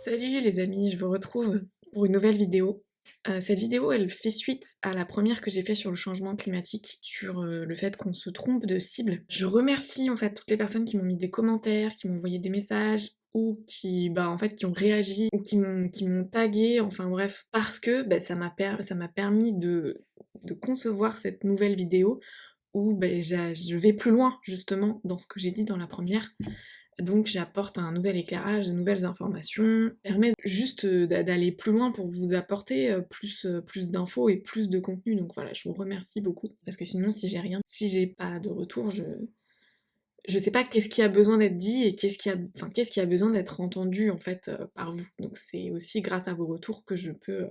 Salut les amis, je vous retrouve pour une nouvelle vidéo. Cette vidéo, elle fait suite à la première que j'ai faite sur le changement climatique, sur le fait qu'on se trompe de cible. Je remercie en fait toutes les personnes qui m'ont mis des commentaires, qui m'ont envoyé des messages, ou qui, en fait, qui ont réagi, ou qui m'ont tagué, enfin bref, parce que ça m'a permis de concevoir cette nouvelle vidéo où je vais plus loin justement dans ce que j'ai dit dans la première. Donc j'apporte un nouvel éclairage, de nouvelles informations, permet juste d'aller plus loin pour vous apporter plus d'infos et plus de contenu. Donc voilà, je vous remercie beaucoup. Parce que sinon, si j'ai rien, si j'ai pas de retour, je sais pas qu'est-ce qui a besoin d'être dit et qu'est-ce qui a besoin d'être entendu en fait par vous. Donc c'est aussi grâce à vos retours que je peux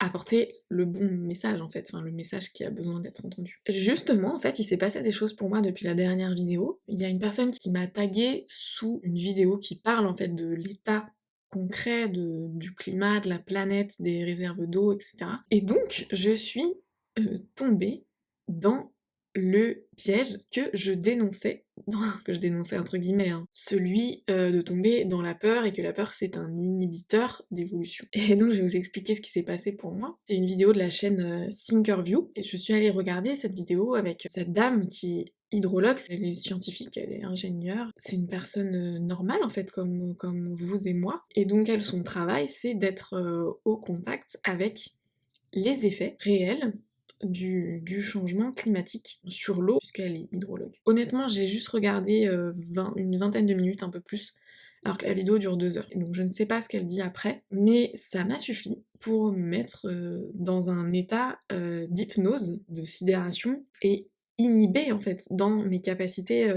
apporter le bon message en fait, enfin le message qui a besoin d'être entendu. Justement, en fait, il s'est passé des choses pour moi depuis la dernière vidéo. Il y a une personne qui m'a taguée sous une vidéo qui parle en fait de l'état concret du climat, de la planète, des réserves d'eau, etc. Et donc, je suis tombée dans le piège que je dénonçais, que je dénonçais entre guillemets, hein, celui de tomber dans la peur et que la peur c'est un inhibiteur d'évolution. Et donc je vais vous expliquer ce qui s'est passé pour moi. C'est une vidéo de la chaîne Thinkerview et je suis allée regarder cette vidéo avec cette dame qui est hydrologue, elle est scientifique, elle est ingénieure, c'est une personne normale en fait comme vous et moi. Et donc elle, son travail c'est d'être au contact avec les effets réels du changement climatique sur l'eau, puisqu'elle est hydrologue. Honnêtement, j'ai juste regardé une vingtaine de minutes, un peu plus, alors que la vidéo dure 2 heures. Donc je ne sais pas ce qu'elle dit après, mais ça m'a suffi pour me mettre dans un état d'hypnose, de sidération, et inhibée en fait dans mes capacités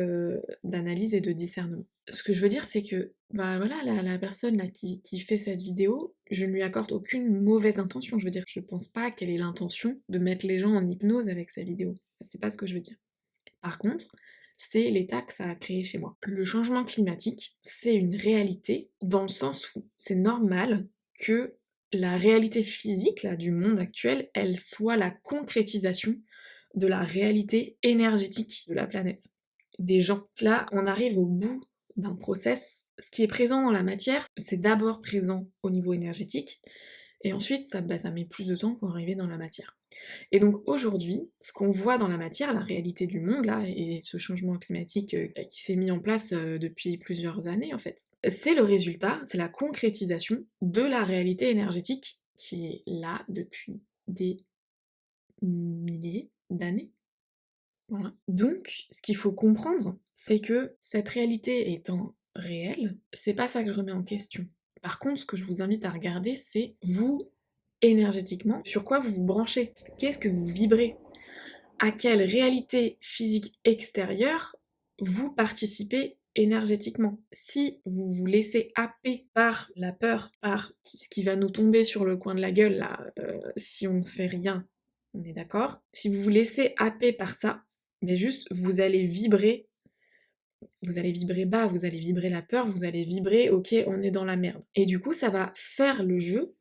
d'analyse et de discernement. Ce que je veux dire, c'est que voilà, la personne là qui fait cette vidéo, je ne lui accorde aucune mauvaise intention. Je veux dire, je pense pas qu'elle ait l'intention de mettre les gens en hypnose avec sa vidéo. C'est pas ce que je veux dire. Par contre, c'est l'état que ça a créé chez moi. Le changement climatique, c'est une réalité dans le sens où c'est normal que la réalité physique là, du monde actuel, elle soit la concrétisation de la réalité énergétique de la planète, des gens. Là, on arrive au bout d'un process. Ce qui est présent dans la matière, c'est d'abord présent au niveau énergétique, et ensuite ça met plus de temps pour arriver dans la matière. Et donc aujourd'hui, ce qu'on voit dans la matière, la réalité du monde là, et ce changement climatique qui s'est mis en place depuis plusieurs années en fait, c'est le résultat, c'est la concrétisation de la réalité énergétique qui est là depuis des milliers d'années. Voilà. Donc, ce qu'il faut comprendre, c'est que cette réalité étant réelle, c'est pas ça que je remets en question. Par contre, ce que je vous invite à regarder, c'est vous, énergétiquement, sur quoi vous vous branchez. Qu'est-ce que vous vibrez? À quelle réalité physique extérieure vous participez énergétiquement. Si vous vous laissez happer par la peur, par ce qui va nous tomber sur le coin de la gueule là, si on ne fait rien, on est d'accord? Si vous vous laissez happer par ça, mais juste vous allez vibrer bas, vous allez vibrer la peur, vous allez vibrer ok on est dans la merde. Et du coup ça va faire le jeu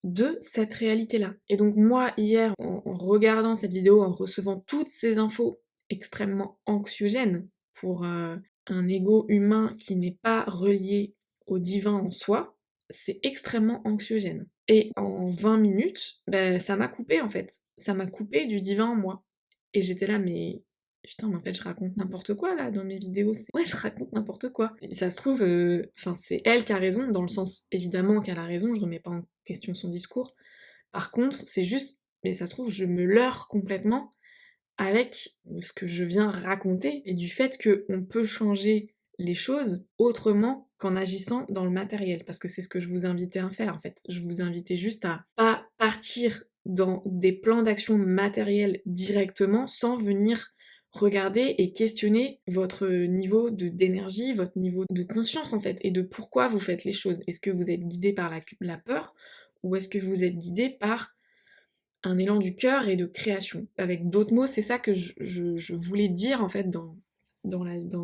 de cette réalité-là. Et donc moi, hier, en regardant cette vidéo, en recevant toutes ces infos extrêmement anxiogènes pour un ego humain qui n'est pas relié au divin en soi, c'est extrêmement anxiogène. Et en 20 minutes, ça m'a coupé en fait. Ça m'a coupé du divin en moi. Et j'étais là, mais putain, mais en fait, je raconte n'importe quoi là dans mes vidéos. Ouais, je raconte n'importe quoi. Et ça se trouve, enfin, c'est elle qui a raison, dans le sens évidemment qu'elle a raison, je remets pas en question son discours. Par contre, c'est juste, mais ça se trouve, je me leurre complètement avec ce que je viens raconter et du fait qu'on peut changer les choses autrement qu'en agissant dans le matériel. Parce que c'est ce que je vous invitais à faire en fait. Je vous invitais juste à pas partir dans des plans d'action matériels directement sans venir regarder et questionner votre niveau d'énergie, votre niveau de conscience en fait, et de pourquoi vous faites les choses. Est-ce que vous êtes guidé par la peur ou est-ce que vous êtes guidé par un élan du cœur et de création? Avec d'autres mots, c'est ça que je voulais dire en fait dans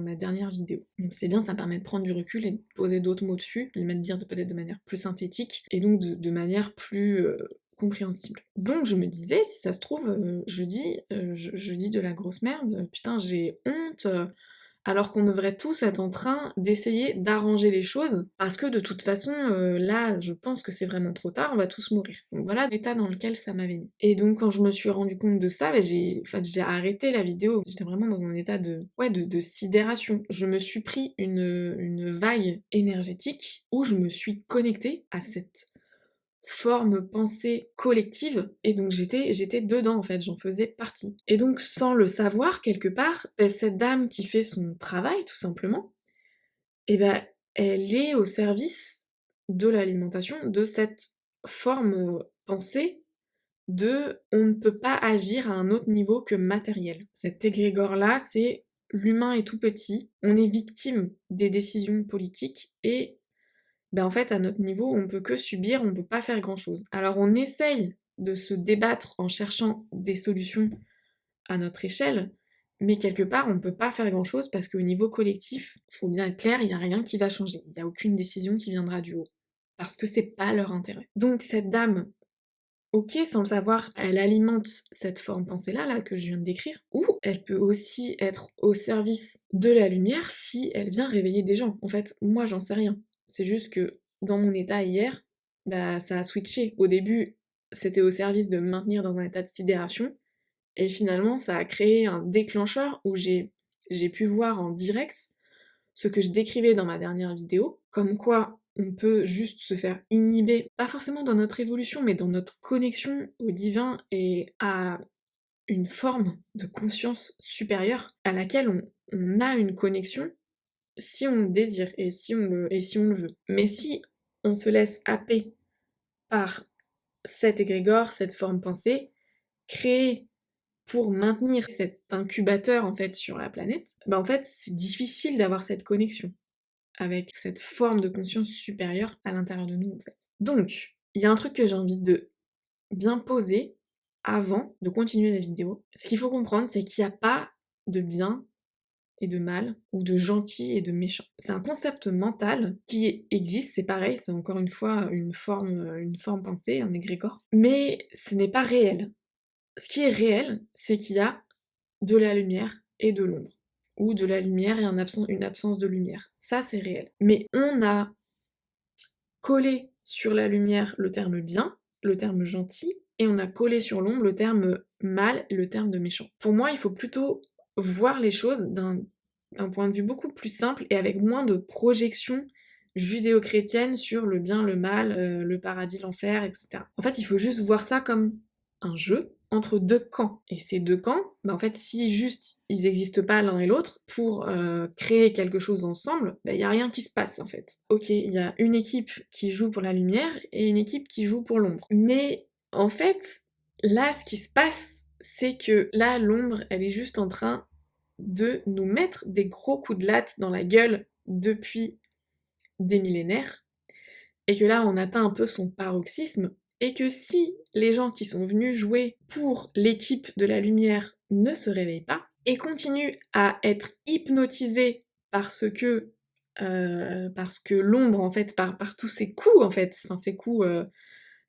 ma dernière vidéo. Donc c'est bien, ça permet de prendre du recul et de poser d'autres mots dessus, de le mettre dire peut-être de manière plus synthétique et donc de manière plus compréhensible. Donc je me disais, si ça se trouve, je dis de la grosse merde, putain j'ai honte, alors qu'on devrait tous être en train d'essayer d'arranger les choses, parce que de toute façon, là, je pense que c'est vraiment trop tard, on va tous mourir. Donc voilà l'état dans lequel ça m'avait mis. Et donc quand je me suis rendu compte de ça, j'ai arrêté la vidéo. J'étais vraiment dans un état de sidération. Je me suis pris une vague énergétique où je me suis connectée à cette forme pensée collective, et donc j'étais dedans en fait, j'en faisais partie. Et donc sans le savoir quelque part, cette dame qui fait son travail tout simplement, et ben elle est au service de l'alimentation de cette forme pensée de on ne peut pas agir à un autre niveau que matériel. Cet égrégore-là, c'est l'humain est tout petit, on est victime des décisions politiques et ben en fait, à notre niveau, on peut que subir, on peut pas faire grand-chose. Alors on essaye de se débattre en cherchant des solutions à notre échelle, mais quelque part, on peut pas faire grand-chose parce qu'au niveau collectif, faut bien être clair, il y a rien qui va changer. Il y a aucune décision qui viendra du haut. Parce que c'est pas leur intérêt. Donc cette dame, ok, sans le savoir, elle alimente cette forme pensée-là, là, que je viens de décrire, ou elle peut aussi être au service de la lumière si elle vient réveiller des gens. En fait, moi, j'en sais rien. C'est juste que dans mon état hier, bah, ça a switché. Au début, c'était au service de me maintenir dans un état de sidération, et finalement, ça a créé un déclencheur où j'ai pu voir en direct ce que je décrivais dans ma dernière vidéo, comme quoi on peut juste se faire inhiber, pas forcément dans notre évolution, mais dans notre connexion au divin et à une forme de conscience supérieure à laquelle on a une connexion si on le désire et si on le veut. Mais si on se laisse happer par cet égrégore, cette forme pensée, créée pour maintenir cet incubateur en fait sur la planète, bah en fait c'est difficile d'avoir cette connexion avec cette forme de conscience supérieure à l'intérieur de nous en fait. Donc, il y a un truc que j'ai envie de bien poser avant de continuer la vidéo. Ce qu'il faut comprendre, c'est qu'il n'y a pas de bien et de mal, ou de gentil et de méchant. C'est un concept mental qui existe, c'est pareil, c'est encore une fois une forme pensée, un égrégore, mais ce n'est pas réel. Ce qui est réel, c'est qu'il y a de la lumière et de l'ombre, ou de la lumière et une absence de lumière. Ça, c'est réel. Mais on a collé sur la lumière le terme bien, le terme gentil, et on a collé sur l'ombre le terme mal et le terme de méchant. Pour moi, il faut plutôt voir les choses d'un point de vue beaucoup plus simple et avec moins de projections judéo-chrétiennes sur le bien, le mal, le paradis, l'enfer, etc. En fait, il faut juste voir ça comme un jeu entre deux camps. Et ces deux camps, bah en fait, si juste ils n'existent pas l'un et l'autre, pour créer quelque chose ensemble, il n'y a rien qui se passe en fait. Ok, il y a une équipe qui joue pour la lumière et une équipe qui joue pour l'ombre. Mais en fait, là, ce qui se passe, c'est que là, l'ombre, elle est juste en train de nous mettre des gros coups de latte dans la gueule depuis des millénaires, et que là, on atteint un peu son paroxysme, et que si les gens qui sont venus jouer pour l'équipe de la lumière ne se réveillent pas, et continuent à être hypnotisés parce que l'ombre, en fait, par tous ces coups, en fait, enfin ces coups,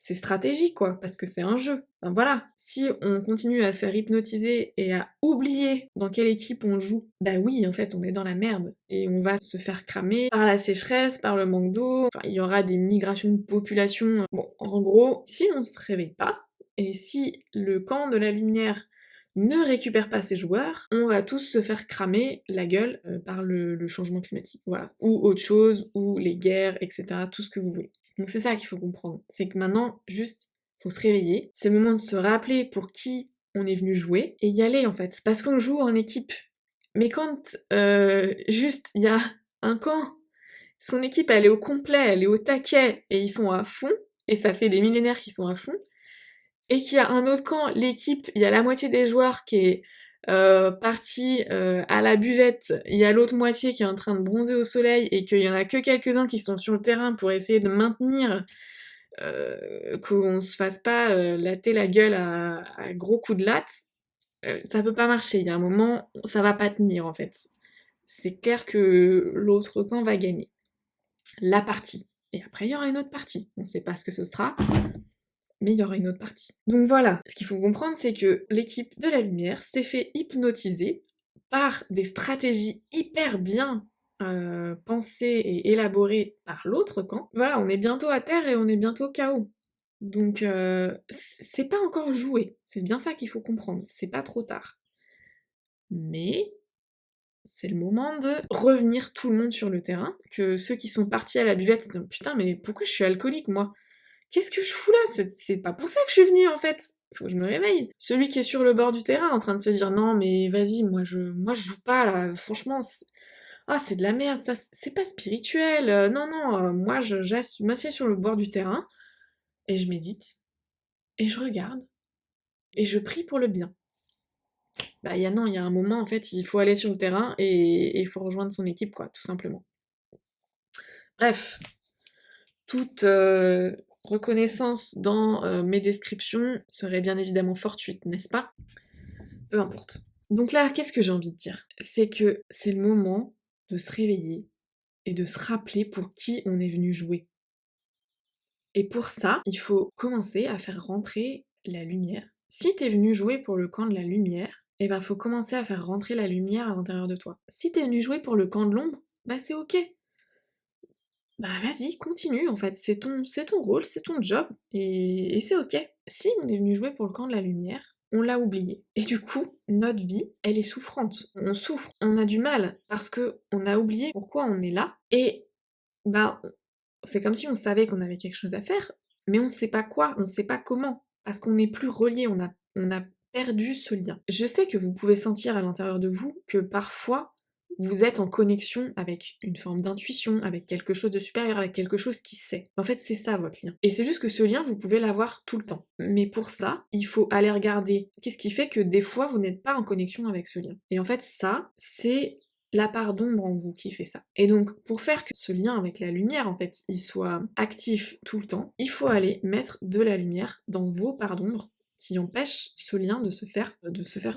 c'est stratégique, quoi, parce que c'est un jeu. Enfin, voilà, si on continue à se faire hypnotiser et à oublier dans quelle équipe on joue, bah oui, en fait, on est dans la merde, et on va se faire cramer par la sécheresse, par le manque d'eau, enfin, il y aura des migrations de population. Bon, en gros, si on se réveille pas, et si le camp de la lumière ne récupère pas ses joueurs, on va tous se faire cramer la gueule par le changement climatique, voilà. Ou autre chose, ou les guerres, etc., tout ce que vous voulez. Donc c'est ça qu'il faut comprendre, c'est que maintenant, juste, faut se réveiller, c'est le moment de se rappeler pour qui on est venu jouer, et y aller en fait, c'est parce qu'on joue en équipe. Mais quand juste il y a un camp, son équipe elle est au complet, elle est au taquet, et ils sont à fond, et ça fait des millénaires qu'ils sont à fond, et qu'il y a un autre camp, l'équipe, il y a la moitié des joueurs qui est partie à la buvette, il y a l'autre moitié qui est en train de bronzer au soleil, et qu'il y en a que quelques-uns qui sont sur le terrain pour essayer de maintenir qu'on se fasse pas latter la gueule à gros coups de latte, ça peut pas marcher. Il y a un moment, ça va pas tenir en fait. C'est clair que l'autre camp va gagner la partie. Et après, il y aura une autre partie. On sait pas ce que ce sera, mais il y aura une autre partie. Donc voilà, ce qu'il faut comprendre, c'est que l'équipe de la lumière s'est fait hypnotiser par des stratégies hyper bien pensées et élaborées par l'autre camp, voilà, on est bientôt à terre et on est bientôt KO. Donc c'est pas encore joué, c'est bien ça qu'il faut comprendre, c'est pas trop tard. Mais c'est le moment de revenir tout le monde sur le terrain, que ceux qui sont partis à la buvette se disent putain mais pourquoi je suis alcoolique moi? Qu'est-ce que je fous là? C'est pas pour ça que je suis venue en fait. Faut que je me réveille. Celui qui est sur le bord du terrain en train de se dire non mais vas-y moi je joue pas là, franchement c'est de la merde ça, c'est pas spirituel, non non, moi je m'assieds sur le bord du terrain et je médite et je regarde et je prie pour le bien. Bah il y a un moment en fait il faut aller sur le terrain et il faut rejoindre son équipe quoi, tout simplement. Bref, toute reconnaissance dans mes descriptions serait bien évidemment fortuite, n'est-ce pas? Peu importe. Donc là, qu'est-ce que j'ai envie de dire? C'est que c'est le moment de se réveiller et de se rappeler pour qui on est venu jouer. Et pour ça, il faut commencer à faire rentrer la lumière. Si t'es venu jouer pour le camp de la lumière, eh ben faut commencer à faire rentrer la lumière à l'intérieur de toi. Si t'es venu jouer pour le camp de l'ombre, bah c'est ok. Bah vas-y, continue en fait, c'est ton rôle, c'est ton job, et c'est ok. Si on est venu jouer pour le camp de la lumière, on l'a oublié. Et du coup, notre vie, elle est souffrante. On souffre, on a du mal, parce que on a oublié pourquoi on est là, et bah c'est comme si on savait qu'on avait quelque chose à faire, mais on sait pas quoi, on sait pas comment, parce qu'on n'est plus relié, on a perdu ce lien. Je sais que vous pouvez sentir à l'intérieur de vous que parfois vous êtes en connexion avec une forme d'intuition, avec quelque chose de supérieur, avec quelque chose qui sait. En fait, c'est ça votre lien. Et c'est juste que ce lien, vous pouvez l'avoir tout le temps. Mais pour ça, il faut aller regarder qu'est-ce qui fait que des fois, vous n'êtes pas en connexion avec ce lien. Et en fait, ça, c'est la part d'ombre en vous qui fait ça. Et donc, pour faire que ce lien avec la lumière, en fait, il soit actif tout le temps, il faut aller mettre de la lumière dans vos parts d'ombre qui empêchent ce lien de se faire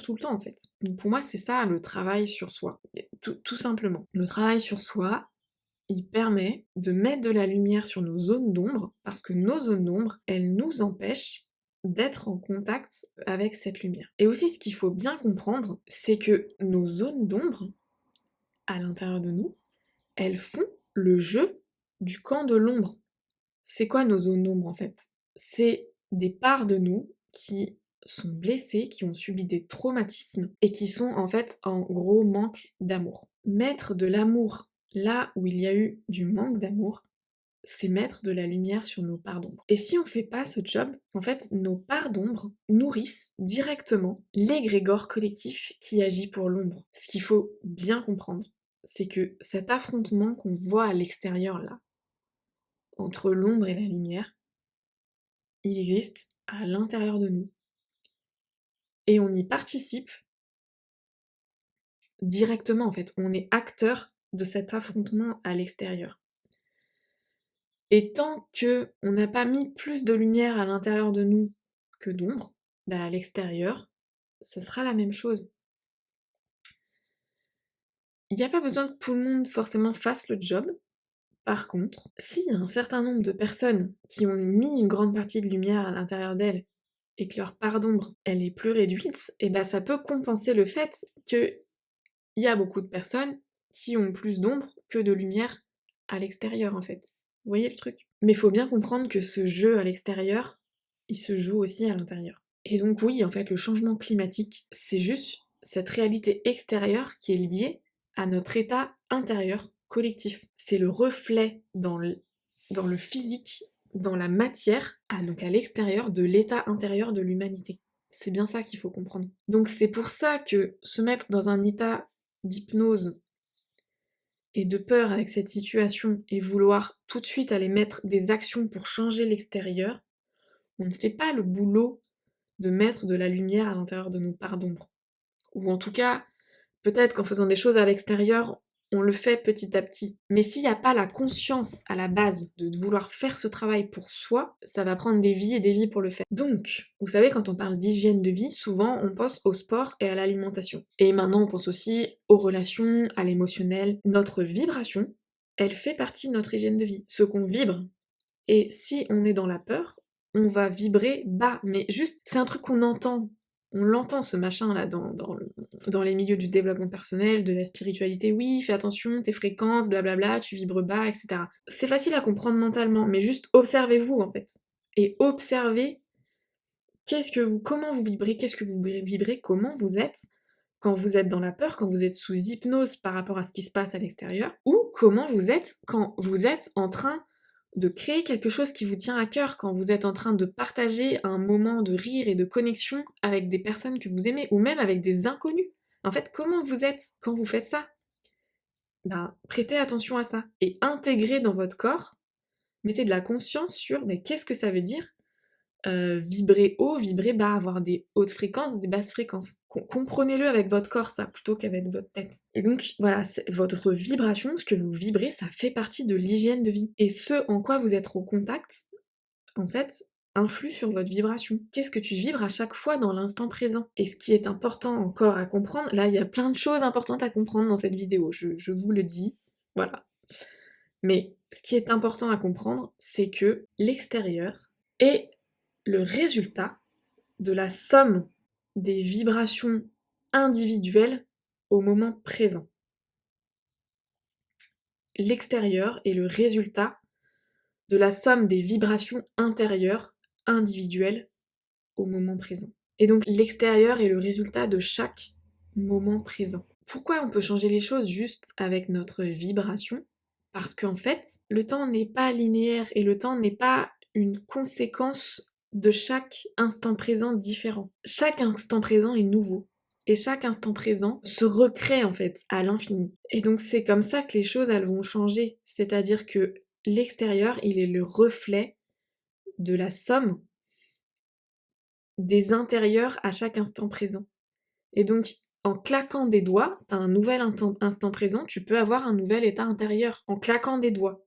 tout le temps, en fait. Donc pour moi, c'est ça, le travail sur soi. Tout simplement. Le travail sur soi, il permet de mettre de la lumière sur nos zones d'ombre, parce que nos zones d'ombre, elles nous empêchent d'être en contact avec cette lumière. Et aussi, ce qu'il faut bien comprendre, c'est que nos zones d'ombre, à l'intérieur de nous, elles font le jeu du camp de l'ombre. C'est quoi nos zones d'ombre en fait? C'est des parts de nous qui sont blessées, qui ont subi des traumatismes et qui sont en fait en gros manque d'amour. Mettre de l'amour là où il y a eu du manque d'amour, c'est mettre de la lumière sur nos parts d'ombre. Et si on fait pas ce job, en fait, nos parts d'ombre nourrissent directement l'égrégore collectif qui agit pour l'ombre. Ce qu'il faut bien comprendre, c'est que cet affrontement qu'on voit à l'extérieur là, entre l'ombre et la lumière, il existe à l'intérieur de nous. Et on y participe directement en fait. On est acteur de cet affrontement à l'extérieur. Et tant que on n'a pas mis plus de lumière à l'intérieur de nous que d'ombre, bah à l'extérieur, ce sera la même chose. Il n'y a pas besoin que tout le monde forcément fasse le job. Par contre, s'il y a un certain nombre de personnes qui ont mis une grande partie de lumière à l'intérieur d'elles et que leur part d'ombre, elle est plus réduite, et bah ça peut compenser le fait qu'il y a beaucoup de personnes qui ont plus d'ombre que de lumière à l'extérieur en fait. Vous voyez le truc? Mais il faut bien comprendre que ce jeu à l'extérieur, il se joue aussi à l'intérieur. Et donc oui, en fait, le changement climatique, c'est juste cette réalité extérieure qui est liée à notre état intérieur collectif. C'est le reflet dans le physique, dans la matière, donc à l'extérieur de l'état intérieur de l'humanité. C'est bien ça qu'il faut comprendre. Donc c'est pour ça que se mettre dans un état d'hypnose et de peur avec cette situation et vouloir tout de suite aller mettre des actions pour changer l'extérieur, on ne fait pas le boulot de mettre de la lumière à l'intérieur de nos parts d'ombre. Ou en tout cas, peut-être qu'en faisant des choses à l'extérieur, on le fait petit à petit. Mais s'il n'y a pas la conscience à la base de vouloir faire ce travail pour soi, ça va prendre des vies et des vies pour le faire. Donc, vous savez, quand on parle d'hygiène de vie, souvent on pense au sport et à l'alimentation. Et maintenant on pense aussi aux relations, à l'émotionnel. Notre vibration, elle fait partie de notre hygiène de vie. Ce qu'on vibre. Et si on est dans la peur, on va vibrer bas. Mais juste, c'est un truc qu'on entend. On l'entend ce machin là dans les milieux du développement personnel, de la spiritualité, oui, fais attention, tes fréquences, blablabla, tu vibres bas, etc. C'est facile à comprendre mentalement, mais juste observez-vous en fait. Et observez comment vous vibrez, qu'est-ce que vous vibrez, comment vous êtes quand vous êtes dans la peur, quand vous êtes sous hypnose par rapport à ce qui se passe à l'extérieur, ou comment vous êtes quand vous êtes en train de créer quelque chose qui vous tient à cœur, quand vous êtes en train de partager un moment de rire et de connexion avec des personnes que vous aimez, ou même avec des inconnus. En fait, comment vous êtes quand vous faites ça? Ben, prêtez attention à ça, et intégrez dans votre corps, mettez de la conscience sur, mais qu'est-ce que ça veut dire vibrer haut, vibrer bas, avoir des hautes fréquences, des basses fréquences. Comprenez-le avec votre corps, ça, plutôt qu'avec votre tête. Et donc, voilà, votre vibration, ce que vous vibrez, ça fait partie de l'hygiène de vie. Et ce en quoi vous êtes au contact, en fait, influe sur votre vibration. Qu'est-ce que tu vibres à chaque fois dans l'instant présent? Et ce qui est important encore à comprendre, là, il y a plein de choses importantes à comprendre dans cette vidéo, je vous le dis, voilà. Mais ce qui est important à comprendre, c'est que l'extérieur est le résultat de la somme des vibrations individuelles au moment présent. L'extérieur est le résultat de la somme des vibrations intérieures individuelles au moment présent. Et donc l'extérieur est le résultat de chaque moment présent. Pourquoi on peut changer les choses juste avec notre vibration? Parce qu'en fait, le temps n'est pas linéaire et le temps n'est pas une conséquence de chaque instant présent différent. Chaque instant présent est nouveau. Et chaque instant présent se recrée en fait à l'infini. Et donc c'est comme ça que les choses elles vont changer. C'est-à-dire que l'extérieur, il est le reflet de la somme des intérieurs à chaque instant présent. Et donc en claquant des doigts, t'as un nouvel instant présent, tu peux avoir un nouvel état intérieur. En claquant des doigts.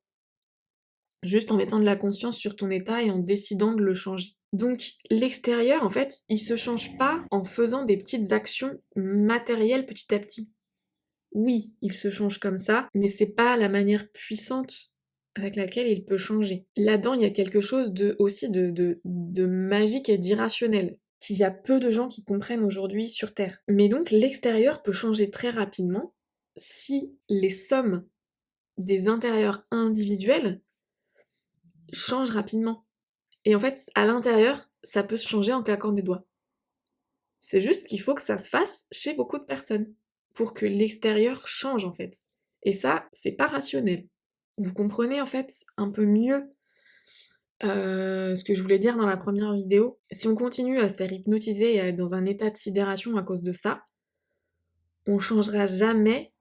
Juste en mettant de la conscience sur ton état et en décidant de le changer. Donc l'extérieur, en fait, il se change pas en faisant des petites actions matérielles petit à petit. Oui, il se change comme ça, mais c'est pas la manière puissante avec laquelle il peut changer. Là-dedans, il y a quelque chose aussi de magique et d'irrationnel, qu'il y a peu de gens qui comprennent aujourd'hui sur Terre. Mais donc l'extérieur peut changer très rapidement si les sommes des intérieurs individuels change rapidement. Et en fait, à l'intérieur, ça peut se changer en claquant des doigts. C'est juste qu'il faut que ça se fasse chez beaucoup de personnes pour que l'extérieur change en fait. Et ça, c'est pas rationnel. Vous comprenez en fait un peu mieux ce que je voulais dire dans la première vidéo. Si on continue à se faire hypnotiser et à être dans un état de sidération à cause de ça, on changera jamais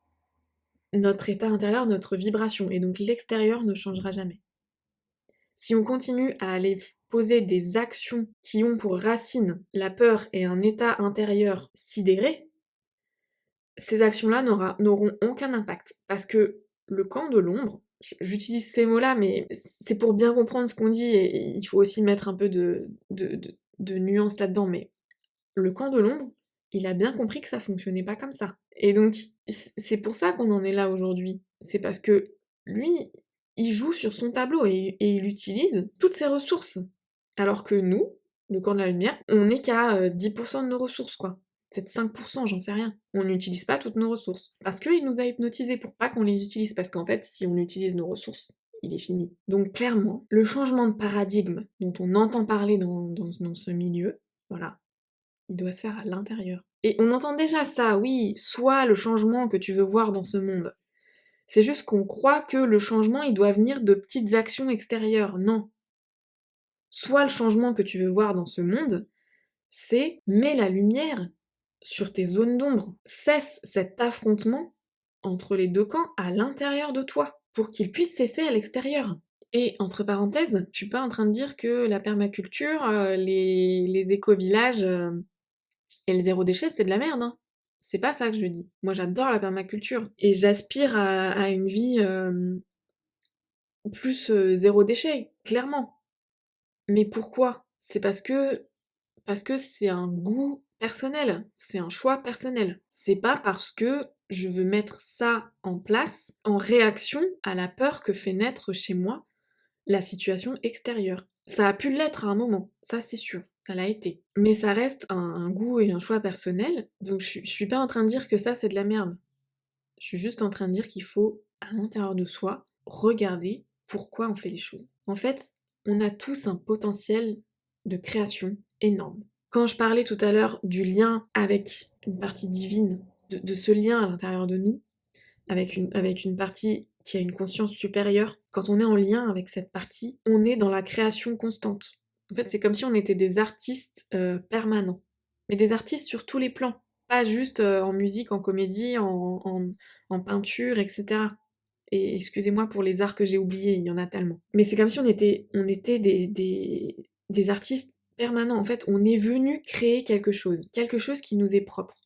notre état intérieur, notre vibration. Et donc l'extérieur ne changera jamais. Si on continue à aller poser des actions qui ont pour racine la peur et un état intérieur sidéré, ces actions-là n'auront aucun impact. Parce que le camp de l'ombre, j'utilise ces mots-là, mais c'est pour bien comprendre ce qu'on dit, et il faut aussi mettre un peu de nuance là-dedans, mais le camp de l'ombre, il a bien compris que ça fonctionnait pas comme ça. Et donc, c'est pour ça qu'on en est là aujourd'hui. C'est parce que lui, il joue sur son tableau et il utilise toutes ses ressources. Alors que nous, le camp de la lumière, on n'est qu'à 10% de nos ressources, quoi. Peut-être 5%, j'en sais rien. On n'utilise pas toutes nos ressources. Parce qu'il nous a hypnotisés pour pas qu'on les utilise. Parce qu'en fait, si on utilise nos ressources, il est fini. Donc clairement, le changement de paradigme dont on entend parler dans ce milieu, voilà, il doit se faire à l'intérieur. Et on entend déjà ça, oui, soit le changement que tu veux voir dans ce monde. C'est juste qu'on croit que le changement, il doit venir de petites actions extérieures. Non. Soit le changement que tu veux voir dans ce monde, c'est mets la lumière sur tes zones d'ombre. Cesse cet affrontement entre les deux camps à l'intérieur de toi, pour qu'il puisse cesser à l'extérieur. Et entre parenthèses, je suis pas en train de dire que la permaculture, les éco-villages et le zéro déchet, c'est de la merde, hein. C'est pas ça que je dis. Moi, j'adore la permaculture et j'aspire à une vie plus zéro déchet, clairement. Mais pourquoi? C'est parce que c'est un goût personnel, c'est un choix personnel. C'est pas parce que je veux mettre ça en place en réaction à la peur que fait naître chez moi la situation extérieure. Ça a pu l'être à un moment, ça c'est sûr. ça l'a été. Mais ça reste un goût et un choix personnel, donc je suis pas en train de dire que ça c'est de la merde. Je suis juste en train de dire qu'il faut, à l'intérieur de soi, regarder pourquoi on fait les choses. En fait, on a tous un potentiel de création énorme. Quand je parlais tout à l'heure du lien avec une partie divine, de ce lien à l'intérieur de nous, avec une partie qui a une conscience supérieure, quand on est en lien avec cette partie, on est dans la création constante. En fait, c'est comme si on était des artistes permanents. Mais des artistes sur tous les plans. Pas juste en musique, en comédie, en peinture, etc. Et excusez-moi pour les arts que j'ai oubliés, il y en a tellement. Mais c'est comme si on était des artistes permanents. En fait, on est venu créer quelque chose qui nous est propre.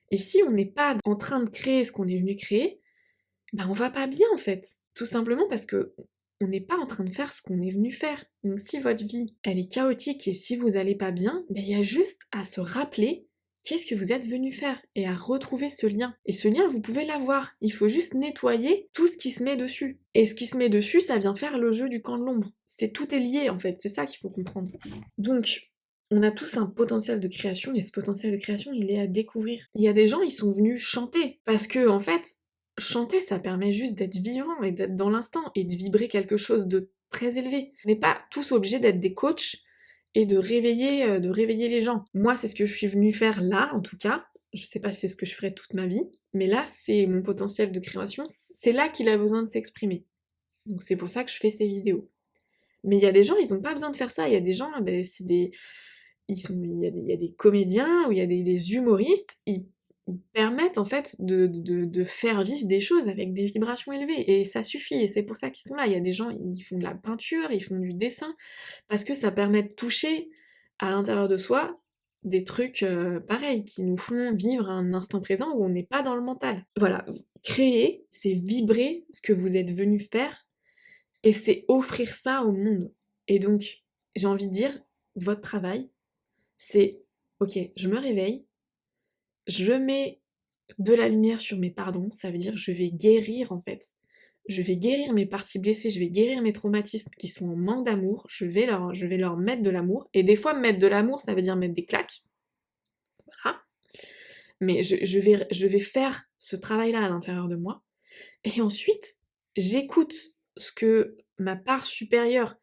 Et si on n'est pas en train de créer ce qu'on est venu créer, on va pas bien en fait. Tout simplement parce que on n'est pas en train de faire ce qu'on est venu faire. Donc si votre vie, elle est chaotique et si vous allez pas bien, il y a juste à se rappeler qu'est-ce que vous êtes venu faire et à retrouver ce lien. Et ce lien, vous pouvez l'avoir. Il faut juste nettoyer tout ce qui se met dessus. Et ce qui se met dessus, ça vient faire le jeu du camp de l'ombre. Tout est lié en fait, c'est ça qu'il faut comprendre. Donc, on a tous un potentiel de création et ce potentiel de création, il est à découvrir. Il y a des gens, ils sont venus chanter parce que en fait, chanter, ça permet juste d'être vivant et d'être dans l'instant et de vibrer quelque chose de très élevé. On n'est pas tous obligés d'être des coachs et de réveiller les gens. Moi, c'est ce que je suis venue faire là, en tout cas. Je sais pas si c'est ce que je ferai toute ma vie, mais là, c'est mon potentiel de création. C'est là qu'il a besoin de s'exprimer. Donc c'est pour ça que je fais ces vidéos. Mais il y a des gens, ils ont pas besoin de faire ça. Il y a des gens, c'est des... il y a des comédiens ou il y a des humoristes, ils permettent en fait de faire vivre des choses avec des vibrations élevées, et ça suffit, et c'est pour ça qu'ils sont là. Il y a des gens, ils font de la peinture, ils font du dessin, parce que ça permet de toucher à l'intérieur de soi des trucs pareils, qui nous font vivre un instant présent où on n'est pas dans le mental. Voilà, créer, c'est vibrer ce que vous êtes venu faire, et c'est offrir ça au monde. Et donc, j'ai envie de dire, votre travail, c'est, ok, je me réveille, je mets de la lumière sur mes pardons, ça veut dire je vais guérir en fait. Je vais guérir mes parties blessées, je vais guérir mes traumatismes qui sont en manque d'amour, je vais leur mettre de l'amour. Et des fois, mettre de l'amour, ça veut dire mettre des claques. Voilà. Mais je vais faire ce travail-là à l'intérieur de moi. Et ensuite, j'écoute ce que ma part supérieure,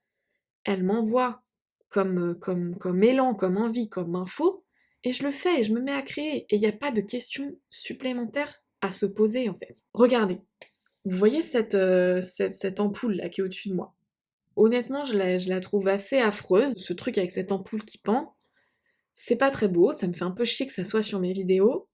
elle m'envoie comme élan, comme envie, comme info, et je le fais, et je me mets à créer. Et il n'y a pas de questions supplémentaires à se poser, en fait. Regardez, vous voyez cette ampoule là qui est au-dessus de moi. Honnêtement, je la trouve assez affreuse, ce truc avec cette ampoule qui pend. C'est pas très beau, ça me fait un peu chier que ça soit sur mes vidéos,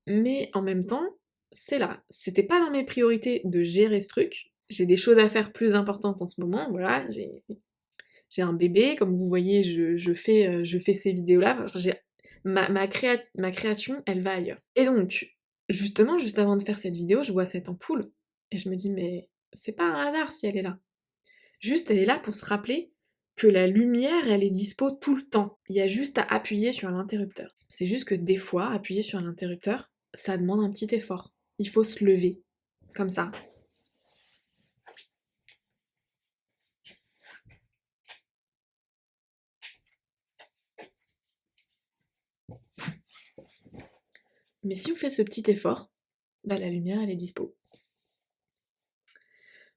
mais en même temps, c'est là. C'était pas dans mes priorités de gérer ce truc. J'ai des choses à faire plus importantes en ce moment, voilà, j'ai un bébé, comme vous voyez, je fais ces vidéos-là. Enfin, ma création, elle va ailleurs. Et donc, justement, juste avant de faire cette vidéo, je vois cette ampoule, et je me dis, mais c'est pas un hasard si elle est là. Juste, elle est là pour se rappeler que la lumière, elle est dispo tout le temps. Il y a juste à appuyer sur l'interrupteur. C'est juste que des fois, appuyer sur l'interrupteur, ça demande un petit effort. Il faut se lever, comme ça. Mais si on fait ce petit effort, la lumière, elle est dispo.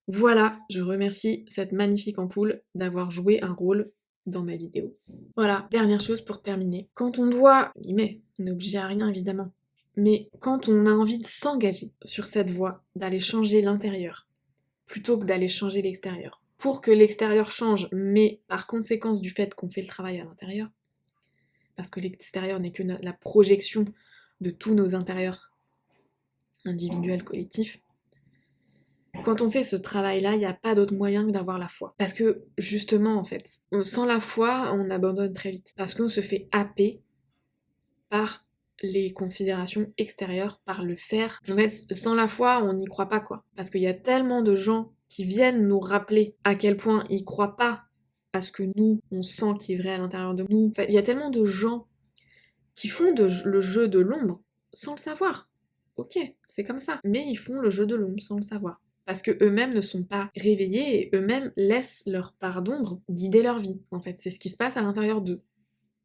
Voilà, je remercie cette magnifique ampoule d'avoir joué un rôle dans ma vidéo. Voilà, dernière chose pour terminer. Quand on doit, on n'est obligé à rien évidemment, mais quand on a envie de s'engager sur cette voie, d'aller changer l'intérieur, plutôt que d'aller changer l'extérieur, pour que l'extérieur change, mais par conséquence du fait qu'on fait le travail à l'intérieur, parce que l'extérieur n'est que la projection de tous nos intérieurs individuels, collectifs, quand on fait ce travail-là, il n'y a pas d'autre moyen que d'avoir la foi. Parce que, justement, en fait, sans la foi, on abandonne très vite. Parce qu'on se fait happer par les considérations extérieures, par le faire. En fait, sans la foi, on n'y croit pas, quoi. Parce qu'il y a tellement de gens qui viennent nous rappeler à quel point ils croient pas à ce que nous, on sent qui est vrai à l'intérieur de nous. Enfin, il y a tellement de gens qui font le jeu de l'ombre sans le savoir. Ok, c'est comme ça. Mais ils font le jeu de l'ombre sans le savoir. Parce que eux-mêmes ne sont pas réveillés et eux-mêmes laissent leur part d'ombre guider leur vie. En fait, c'est ce qui se passe à l'intérieur d'eux.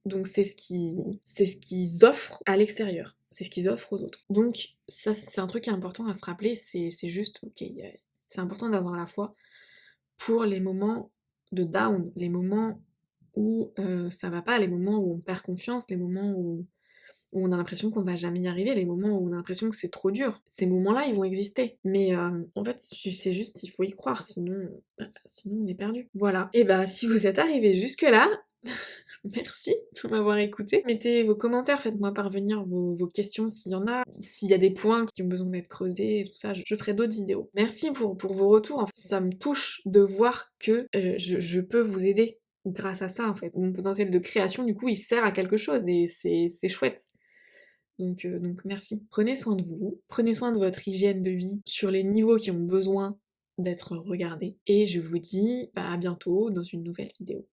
Donc c'est ce qu'ils offrent à l'extérieur. C'est ce qu'ils offrent aux autres. Donc ça, c'est un truc qui est important à se rappeler, c'est juste, ok, c'est important d'avoir la foi pour les moments de down, les moments où ça va pas, les moments où on perd confiance, les moments où on a l'impression qu'on va jamais y arriver, les moments où on a l'impression que c'est trop dur. Ces moments-là, ils vont exister. Mais en fait, c'est juste, il faut y croire, sinon on est perdu. Voilà. Et bah, si vous êtes arrivé jusque-là, merci de m'avoir écouté. Mettez vos commentaires, faites-moi parvenir vos questions s'il y en a. S'il y a des points qui ont besoin d'être creusés et tout ça, je ferai d'autres vidéos. Merci pour vos retours. En fait, ça me touche de voir que je peux vous aider grâce à ça, en fait. Mon potentiel de création, du coup, il sert à quelque chose et c'est chouette. Donc merci. Prenez soin de vous, prenez soin de votre hygiène de vie sur les niveaux qui ont besoin d'être regardés. Et je vous dis à bientôt dans une nouvelle vidéo.